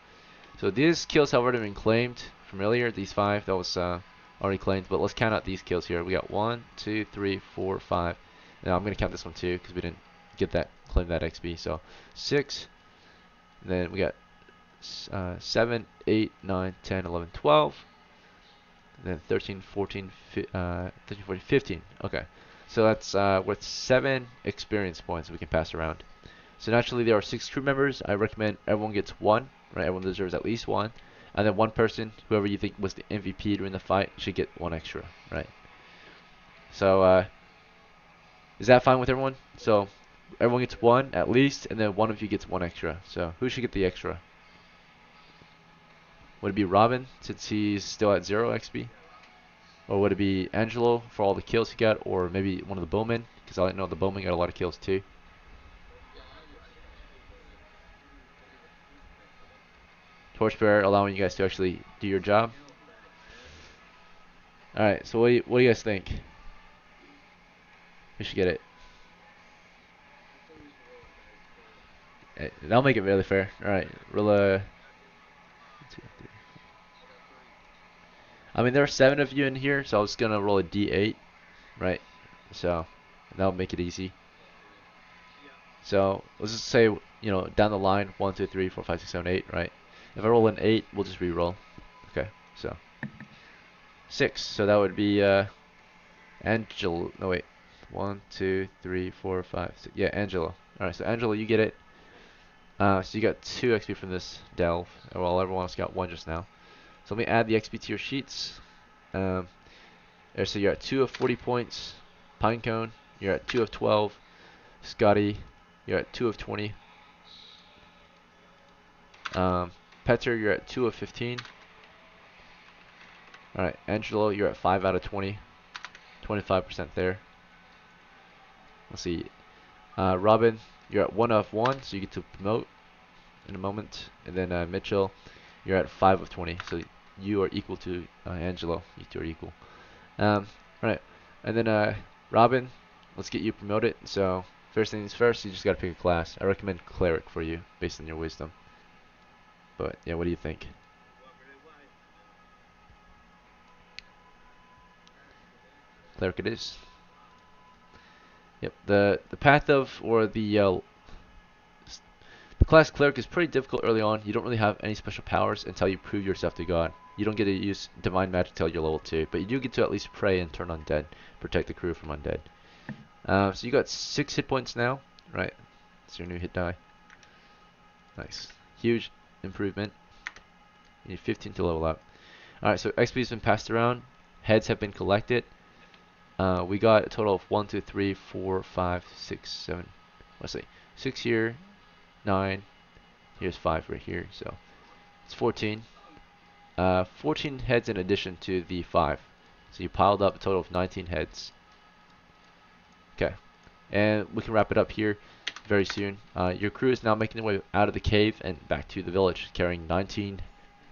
So these kills have already been claimed from earlier. These 5 that was already claimed, but let's count out these kills here. We got 1, 2, 3, 4, 5. Now I'm gonna count this one too because we didn't get that claim that XP. So 6. And then we got 7, 8, 9, 10, 11, 12. And then 13, 14, 13, 14, 15. Okay. So that's worth 7 experience points we can pass around. So naturally there are 6 crew members. I recommend everyone gets 1. Right? Everyone deserves at least 1. And then one person, whoever you think was the MVP during the fight, should get 1 extra. Right? So is that fine with everyone? So everyone gets 1 at least, and then one of you gets 1 extra. So who should get the extra? Would it be Robin, since he's still at 0 XP? Or would it be Angelo for all the kills he got? Or maybe one of the bowmen? Because I know the bowman got a lot of kills too. Torchbearer, allowing you guys to actually do your job. Alright, so what do you guys think? We should get it. That'll make it really fair. Alright, roll a... I mean, there are 7 of you in here, so I was gonna roll a D8, right? So that'll make it easy. So let's just say, you know, down the line, 1, 2, 3, 4, 5, 6, 7, 8, right? If I roll an 8, we'll just re-roll. Okay, so 6. So that would be Angelo. No wait, 1, 2, 3, 4, 5, 6. Yeah, Angelo. All right, so Angelo, you get it. So you got 2 XP from this delve, while everyone else got 1 just now. So let me add the XP to your sheets. So you're at 2 of 40 points. Pinecone, you're at 2 of 12. Scotty, you're at 2 of 20. Petter, you're at 2 of 15. Alright, Angelo, you're at 5 out of 20. 25% there. Let's see. Robin, you're at 1 of 1, so you get to promote in a moment. And then Mitchell, you're at 5 of 20, so you are equal to Angelo. You two are equal. Alright, and then Robin, let's get you promoted. So first things first, you just gotta pick a class. I recommend Cleric for you, based on your wisdom. But yeah, what do you think? Cleric it is. Yep, the path of, or the class Cleric is pretty difficult early on. You don't really have any special powers until you prove yourself to God. You don't get to use Divine Magic until you're level 2, but you do get to at least pray and turn undead, protect the crew from undead. So you got 6 hit points now, right? It's your new hit die. Nice. Huge improvement. You need 15 to level up. Alright, so XP has been passed around. Heads have been collected. We got a total of 1, 2, 3, 4, 5, 6, 7. Let's see. 6 here, 9. Here's 5 right here. So it's 14. 14 heads in addition to the 5. So you piled up a total of 19 heads. Okay. And we can wrap it up here very soon. Your crew is now making their way out of the cave and back to the village, carrying 19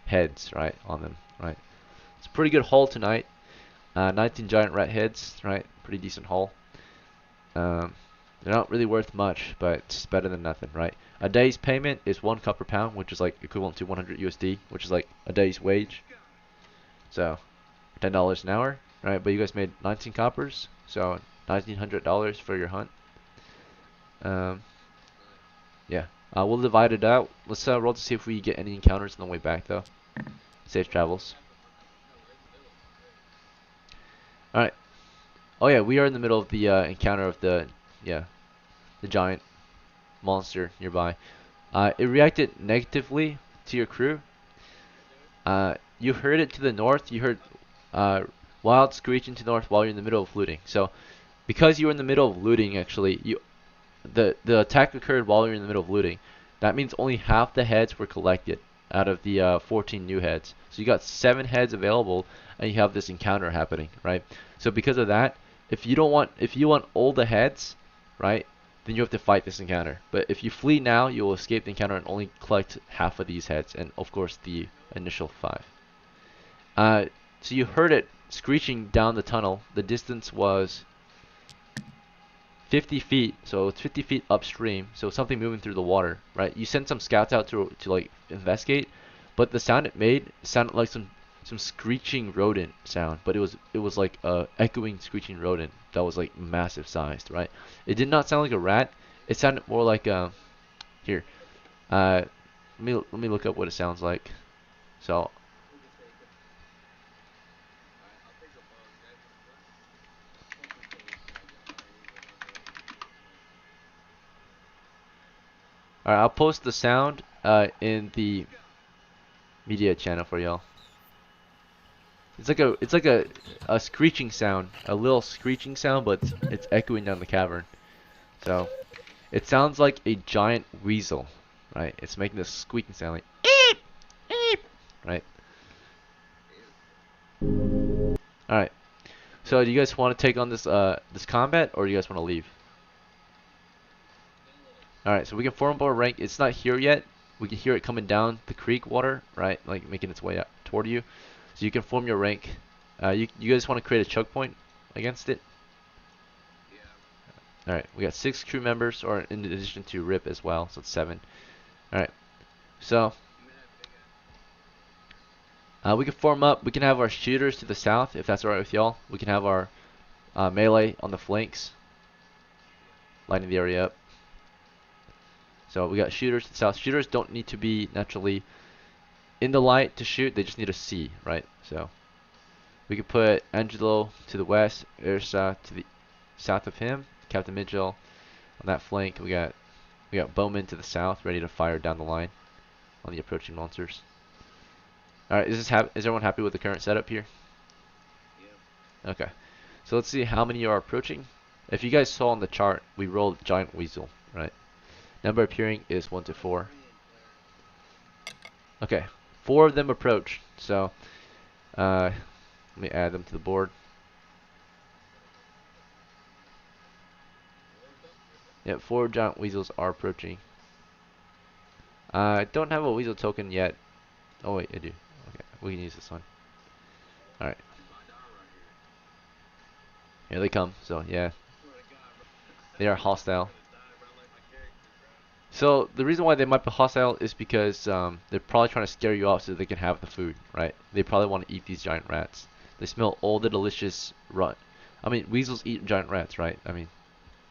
heads, right, on them, right? It's a pretty good haul tonight. 19 giant rat heads, right? Pretty decent haul. They're not really worth much, but it's better than nothing, right? A day's payment is 1 copper pound, which is like equivalent to 100 USD, which is like a day's wage. So, $10 an hour, right? But you guys made 19 coppers, so $1,900 for your hunt. Yeah, we'll divide it out. Let's roll to see if we get any encounters on the way back, though. Safe travels. Alright. Oh yeah, we are in the middle of the encounter of the the giant monster nearby. It reacted negatively to your crew. You heard it to the north. You heard uh, wild screeching to the north while you're in the middle of looting. So because you were in the middle of looting, actually, the attack occurred while you're in the middle of looting. That means only half the heads were collected out of the 14 new heads. So you got 7 heads available, and you have this encounter happening, right? So because of that, if you want all the heads, right, then you have to fight this encounter. But if you flee now, you will escape the encounter and only collect half of these heads, and of course the initial 5. Uh, so you heard it screeching down the tunnel. The distance was 50 feet, so it's 50 feet upstream, so something moving through the water, right? You sent some scouts out to like investigate, but the sound it made sounded like some screeching rodent sound, but it was like a echoing screeching rodent that was like massive sized, right? It did not sound like a rat. It sounded more like here. Let me look up what it sounds like. So alright, I'll post the sound in the media channel for y'all. It's like a screeching sound, a little screeching sound, but it's echoing down the cavern. So it sounds like a giant weasel, right? It's making this squeaking sound like eep, eep, right? All right. So do you guys want to take on this combat, or do you guys want to leave? All right. So we can form up our rank. It's not here yet. We can hear it coming down the creek water, right? Like making its way up toward you. So you can form your rank. You guys want to create a choke point against it? Alright, we got 6 crew members, or in addition to Rip as well, so it's 7. Alright, so we can form up. We can have our shooters to the south, if that's alright with y'all. We can have our melee on the flanks, lighting the area up. So we got shooters to the south. Shooters don't need to be naturally in the light to shoot, they just need to see, right? So we could put Angelo to the west, Ursa to the south of him, Captain Mitchell on that flank. We got Bowman to the south, ready to fire down the line on the approaching monsters. All right, is everyone happy with the current setup here? Okay, so let's see how many are approaching. If you guys saw on the chart, we rolled giant weasel, right? Number appearing is 1 to 4. Okay, 4 of them approach. So let me add them to the board. Yep, 4 giant weasels are approaching. I don't have a weasel token yet. Oh wait, I do. Okay, we can use this one. Alright. Here they come. So yeah, they are hostile. So the reason why they might be hostile is because they're probably trying to scare you off so they can have the food, right? They probably want to eat these giant rats. They smell all the delicious rot. I mean, weasels eat giant rats, right? I mean,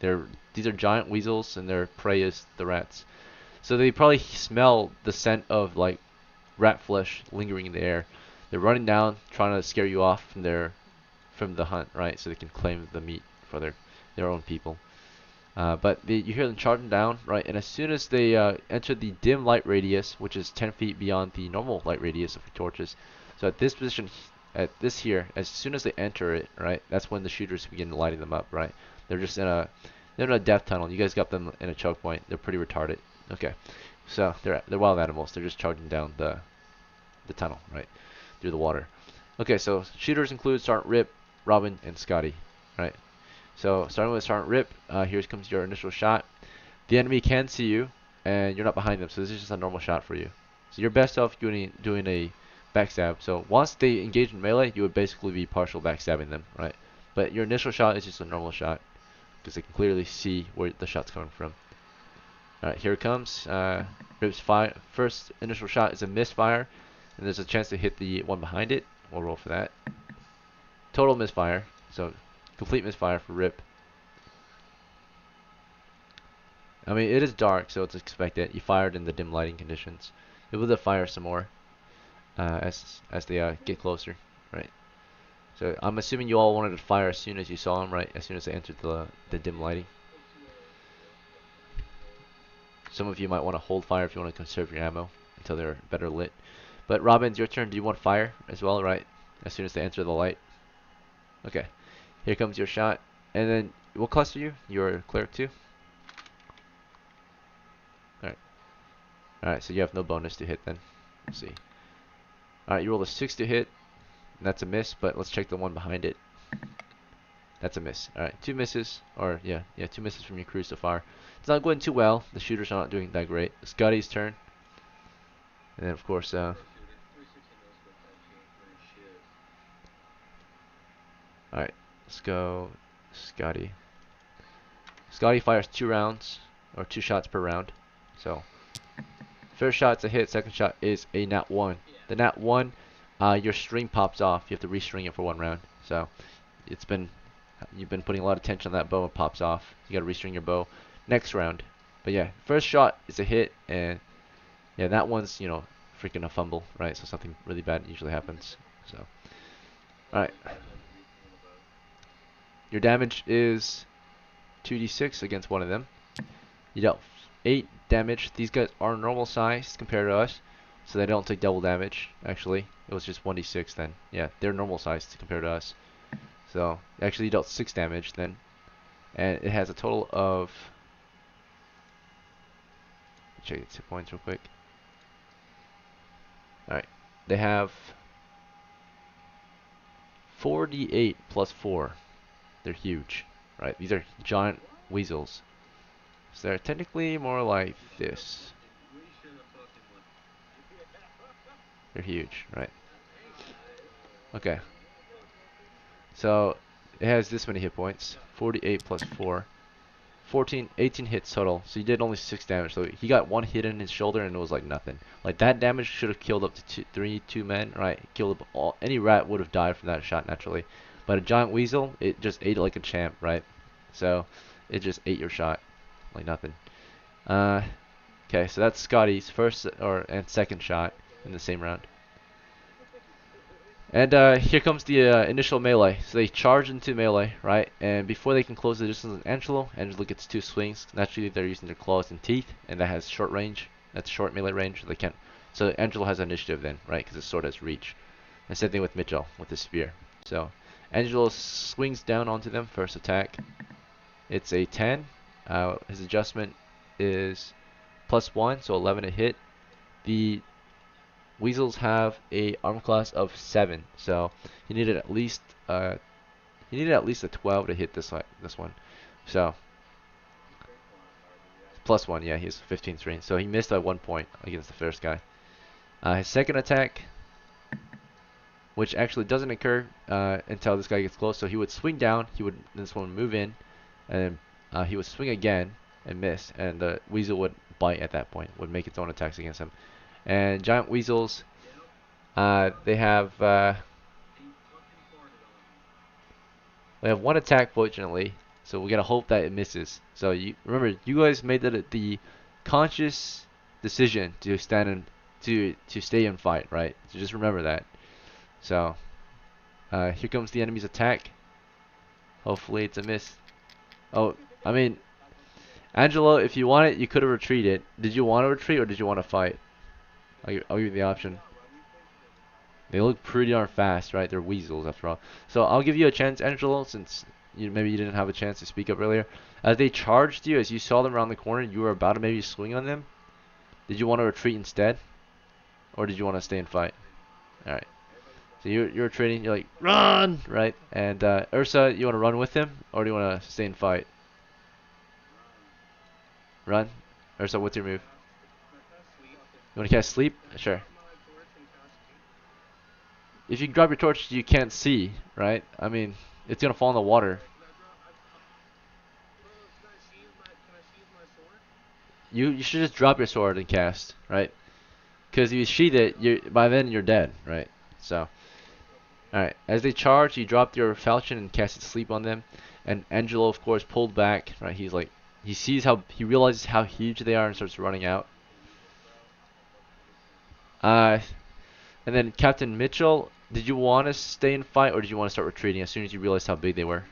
these are giant weasels and their prey is the rats. So they probably smell the scent of like rat flesh lingering in the air. They're running down, trying to scare you off from the hunt, right? So they can claim the meat for their own people. But you hear them charging down, right? And as soon as they enter the dim light radius, which is 10 feet beyond the normal light radius of torches, so at this position, at this here, as soon as they enter it, right, that's when the shooters begin lighting them up, right? They're just they're in a death tunnel. You guys got them in a choke point. They're pretty retarded. Okay, so they're wild animals. They're just charging down the tunnel, right, through the water. Okay, so shooters include Sergeant Rip, Robin, and Scotty, right? So starting with Sergeant Rip, here comes your initial shot. The enemy can see you, and you're not behind them, so this is just a normal shot for you. So you're best off doing a backstab. So once they engage in melee, you would basically be partial backstabbing them, right? But your initial shot is just a normal shot, because they can clearly see where the shot's coming from. Alright, here it comes. Rip's first initial shot is a misfire, and there's a chance to hit the one behind it. We'll roll for that. Total misfire, so complete misfire for Rip. I mean, it is dark, so it's expected. You fired in the dim lighting conditions. It will fire some more as they get closer, right? So I'm assuming you all wanted to fire as soon as you saw them, right? As soon as they entered the dim lighting. Some of you might want to hold fire if you want to conserve your ammo until they're better lit. But Robin, it's your turn. Do you want fire as well, right? As soon as they enter the light. Okay. Here comes your shot. And then, what class are you? You're a cleric too? Alright. Alright, so you have no bonus to hit then. Let's see. Alright, you rolled a 6 to hit. And that's a miss, but let's check the one behind it. That's a miss. Alright, 2 misses. Or, yeah, 2 misses from your crew so far. It's not going too well. The shooters are not doing that great. Scotty's turn. And then, of course, alright, let's go Scotty. Scotty fires 2 rounds, or 2 shots per round. So, first shot's a hit, second shot is a nat 1. The nat 1, your string pops off. You have to restring it for 1 round. So, you've been putting a lot of tension on that bow, and pops off. You gotta restring your bow next round. But yeah, first shot is a hit, and yeah, that one's, you know, freaking a fumble, right? So something really bad usually happens. So, alright. Your damage is 2d6 against one of them. You dealt 8 damage. These guys are normal size compared to us, so they don't take double damage, actually. It was just 1d6 then. Yeah, they're normal size compared to us. So, actually you dealt 6 damage then. And it has a total of... check its hit points real quick. Alright, they have 4d8 plus 4. They're huge, right? These are giant weasels. So they're technically more like this. They're huge, right? Okay. So it has this many hit points. 48 plus 4. 18 hits total. So he did only 6 damage. So he got 1 hit in his shoulder and it was like nothing. Like that damage should have killed up to 2 men, right? Killed up all. Any rat would have died from that shot naturally. But a giant weasel, it just ate it like a champ, right? So it just ate your shot like nothing. Okay, so that's Scotty's first and second shot in the same round. And here comes the initial melee. So they charge into melee, right? And before they can close the distance with Angelo gets 2 swings. Naturally, they're using their claws and teeth, and that has short range. That's short melee range. So they can't. So Angelo has initiative then, right? Because his sword has reach. And same thing with Mitchell with the spear. So Angelo swings down onto them. First attack. It's a 10. His adjustment is +1, so 11 to hit. The weasels have a armor class of 7, so he needed at least a 12 to hit this one. So +1, yeah, he's 15 range. So he missed by 1 point against the first guy. His second attack, which actually doesn't occur until this guy gets close. So he would swing down. This one would move in, and he would swing again and miss, and the weasel would bite at that point. Would make its own attacks against him. And giant weasels, they have 1 attack, fortunately. So we gotta hope that it misses. So remember, you guys made the conscious decision to to stay and fight, right? So just remember that. So here comes the enemy's attack. Hopefully it's a miss. Oh, I mean, Angelo, if you want it, you could have retreated. Did you want to retreat or did you want to fight? I'll give you the option. They look pretty darn fast, right? They're weasels after all. So I'll give you a chance, Angelo, since maybe you didn't have a chance to speak up earlier. As they charged you, as you saw them around the corner, you were about to maybe swing on them. Did you want to retreat instead? Or did you want to stay and fight? Alright. So you're retreating, you're like, run! Right? And Ursa, you want to run with him? Or do you want to stay and fight? Run? Ursa, what's your move? You want to cast sleep? Sure. If you drop your torch, you can't see, right? I mean, it's gonna fall in the water. You should just drop your sword and cast, right? Because if you sheath it, by then you're dead, right? So, alright. As they charge, you dropped your falchion and casted sleep on them. And Angelo, of course, pulled back, right? He realizes how huge they are and starts running out. And then Captain Mitchell, Did you want to stay and fight, or did you want to start retreating as soon as you realized how big they were?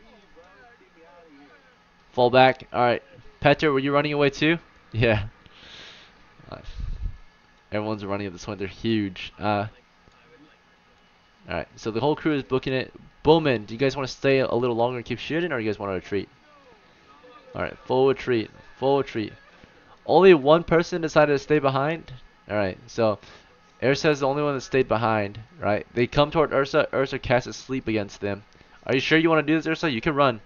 Fall back. All right. Petter, were you running away too? Yeah. Uh, Everyone's running at this point. They're huge. All right. So the whole crew is booking it. Bowman, do you guys want to stay a little longer and keep shooting, or do you guys want to retreat? All right. Full retreat. Full retreat. Only one person decided to stay behind. All right. So Ursa is the only one that stayed behind. Right. They come toward Ursa. Ursa casts a sleep against them. Are you sure you want to do this, Ursa? You can run.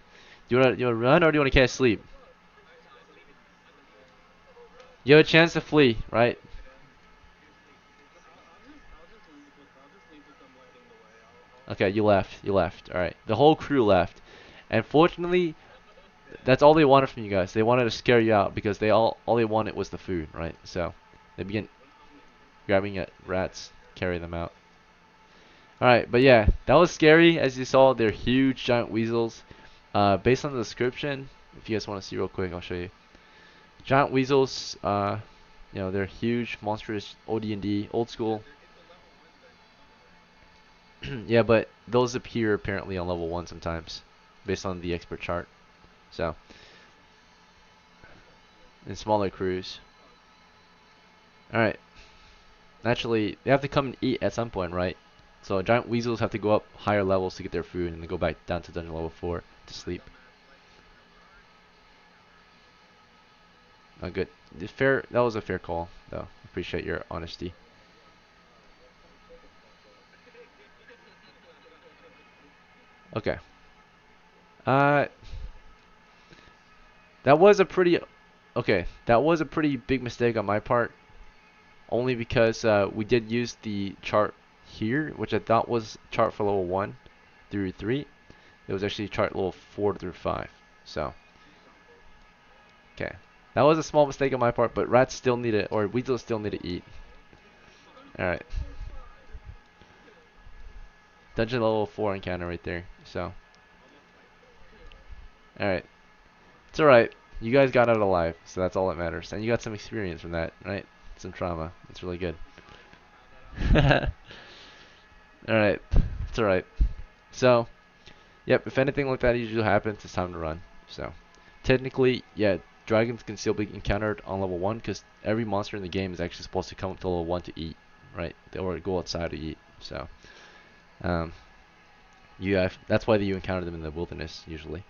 Do you want to run, or do you want to cast sleep? You have a chance to flee, right? Okay, you left. You left. All right. The whole crew left. And fortunately, that's all they wanted from you guys. They wanted to scare you out because all they wanted was the food, right? So they begin grabbing at rats, carry them out. All right, but yeah, that was scary. As you saw, they're huge, giant weasels. Based on the description, if you guys want to see real quick, I'll show you. Giant weasels. They're huge, monstrous, OD&D, old school. Yeah, but those appear apparently on level 1 sometimes, based on the expert chart. So, in smaller crews. Alright. Naturally, they have to come and eat at some point, right? So, giant weasels have to go up higher levels to get their food, and then go back down to dungeon level 4 to sleep. Oh, good. That was a fair call, though. Appreciate your honesty. Okay. Uh, that was a pretty... Okay, that was a pretty big mistake on my part. Only because we did use the chart here, which I thought was chart for level 1 through 3. It was actually chart level 4 through 5. So, okay. That was a small mistake on my part, but rats still need it, or weasels still need to eat. Alright. Dungeon level 4 encounter right there. So, alright. It's alright. You guys got out alive, so that's all that matters. And you got some experience from that, right? Some trauma. It's really good. Alright. It's alright. So, yep, if anything like that usually happens, it's time to run. So, technically, yeah, dragons can still be encountered on level 1 because every monster in the game is actually supposed to come up to level 1 to eat, right? Or go outside to eat. So, that's why you encounter them in the wilderness usually,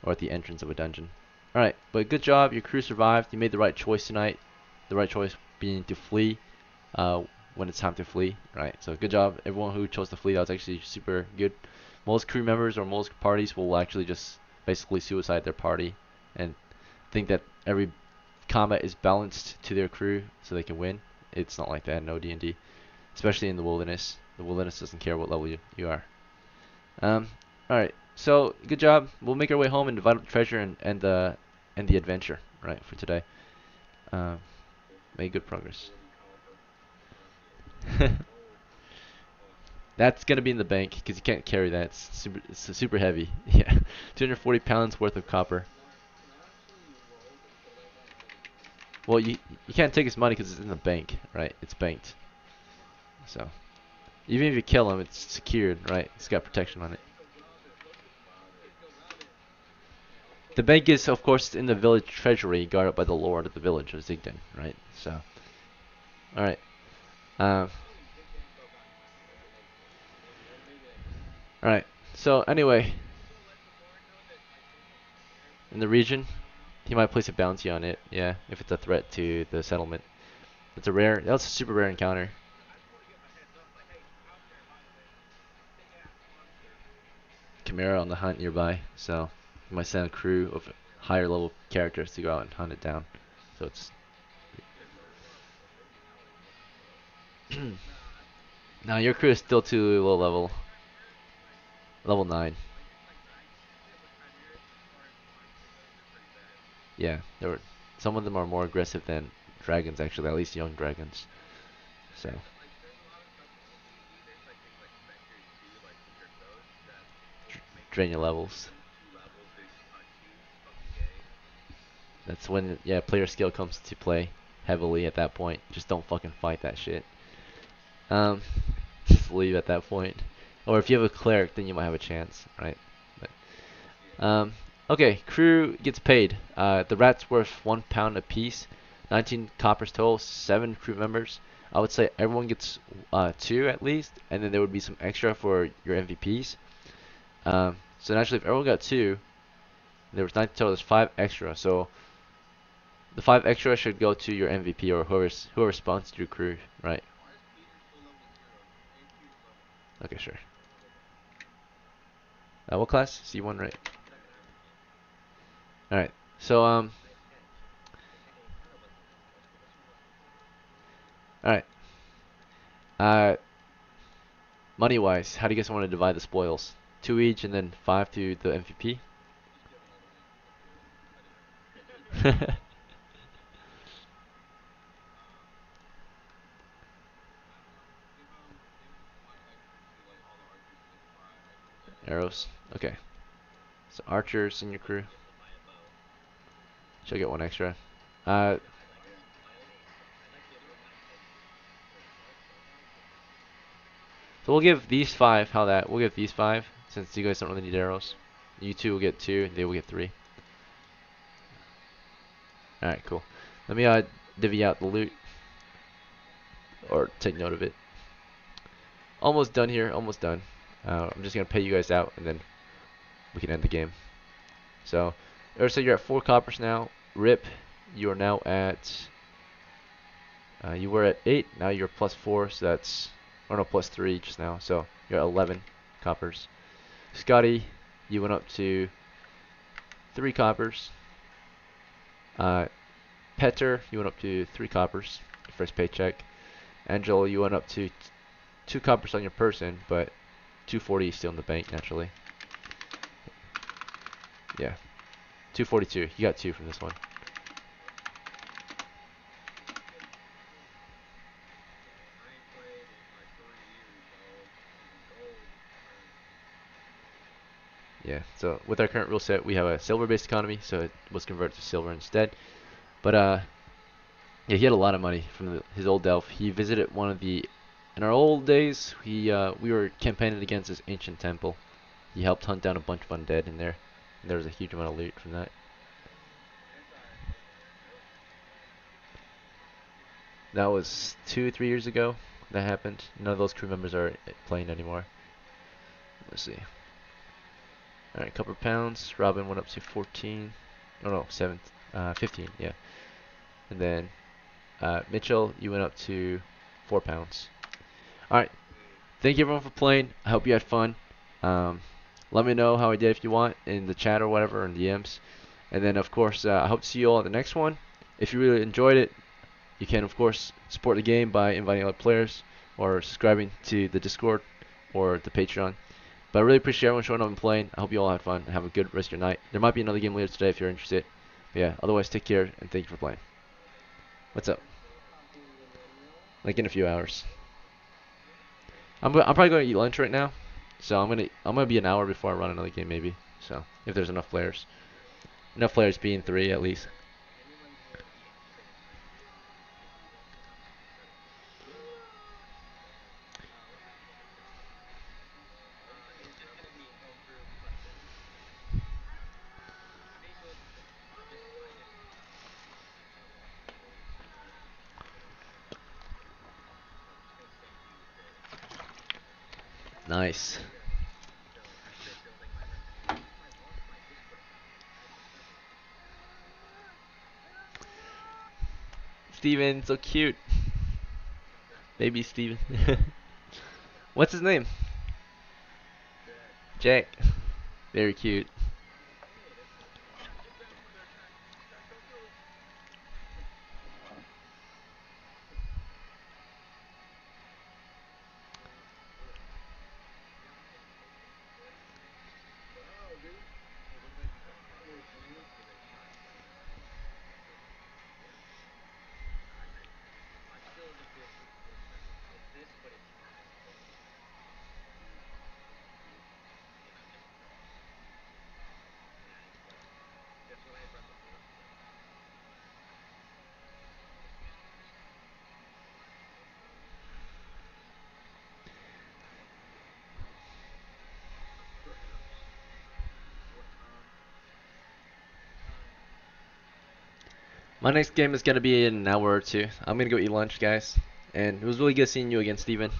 or at the entrance of a dungeon. Alright, but good job. Your crew survived. You made the right choice tonight. The right choice being to flee when it's time to flee. Right, so good job. Everyone who chose to flee, that was actually super good. Most crew members or most parties will actually just basically suicide their party and think that every combat is balanced to their crew so they can win. It's not like that in no D&D, especially in the wilderness. The wilderness doesn't care what level you are. Alright, so good job. We'll make our way home and divide up the treasure and the adventure, right, for today. Made good progress. That's gonna be in the bank because you can't carry that. It's super heavy. Yeah, 240 pounds worth of copper. Well, you can't take his money because it's in the bank, right? It's banked. So even if you kill him, it's secured, right? It's got protection on it. The bank is, of course, in the village treasury, guarded by the lord of the village of Zigden, right? So, all right. All right. So anyway, in the region, he might place a bounty on it. Yeah, if it's a threat to the settlement. It's a rare. That's a super rare encounter. Chimera on the hunt nearby, so you might send a crew of higher level characters to go out and hunt it down. So it's now your crew is still too low level. Level 9. Yeah, some of them are more aggressive than dragons actually, at least young dragons. So drain your levels. That's when player skill comes to play heavily at that point. Just don't fucking fight that shit. Um just leave at that point. Or if you have a cleric, then you might have a chance, right? But, okay, crew gets paid. The rat's worth £1 a piece, 19 coppers total, 7 crew members. I would say everyone gets 2 at least, and then there would be some extra for your MVPs. So naturally, if everyone got 2, there was 19 total. There's 5 extra. So the 5 extra should go to your MVP or whoever sponsored your crew, right? Okay, sure. What class? C1, right? All right. So all right. Uh, money wise, how do you guys want to divide the spoils? 2 each, and then 5 to the MVP. Arrows. Okay. So archers in your crew. She'll get 1 extra. Uh, so we'll give these 5. How that? We'll give these 5 since you guys don't really need arrows. You 2 will get 2. They will get 3. All right, cool. Let me divvy out the loot or take note of it. Almost done here. Almost done. I'm just gonna pay you guys out and then we can end the game. So, Ursa, you're at 4 coppers now. Rip, you are now at. You were at 8. Now you're plus 4. So that's, or no, plus 3 just now. So you're at 11 coppers. Scotty, you went up to 3 coppers. Petter, you went up to 3 coppers. Your first paycheck. Angel, you went up to 2 coppers on your person, but 240 is still in the bank naturally. Yeah, 242. You got 2 from this one. Yeah, so with our current rule set, we have a silver-based economy, so it was converted to silver instead. But yeah, he had a lot of money from his old elf. He visited one of the, in our old days, we were campaigning against this ancient temple. He helped hunt down a bunch of undead in there. And there was a huge amount of loot from that. That was 2, 3 years ago. That happened. None of those crew members are playing anymore. Let's see. All right, couple of pounds. Robin went up to 14. Oh no, 15. Yeah. And then Mitchell, you went up to 4 pounds. All right. Thank you everyone for playing. I hope you had fun. Um, let me know how I did if you want in the chat or whatever in DMs. And then of course, I hope to see you all at the next one. If you really enjoyed it, you can of course support the game by inviting other players or subscribing to the Discord or the Patreon. But I really appreciate everyone showing up and playing. I hope you all had fun and have a good rest of your night. There might be another game later today if you're interested. But yeah, otherwise take care and thank you for playing. What's up? Like in a few hours. I'm probably going to eat lunch right now. So I'm gonna be an hour before I run another game maybe. So if there's enough players. Enough players being 3 at least. Nice. Steven, so cute. Baby Steven. What's his name? Jack. Very cute. My next game is gonna be in an hour or two. I'm gonna go eat lunch, guys. And it was really good seeing you again, Steven.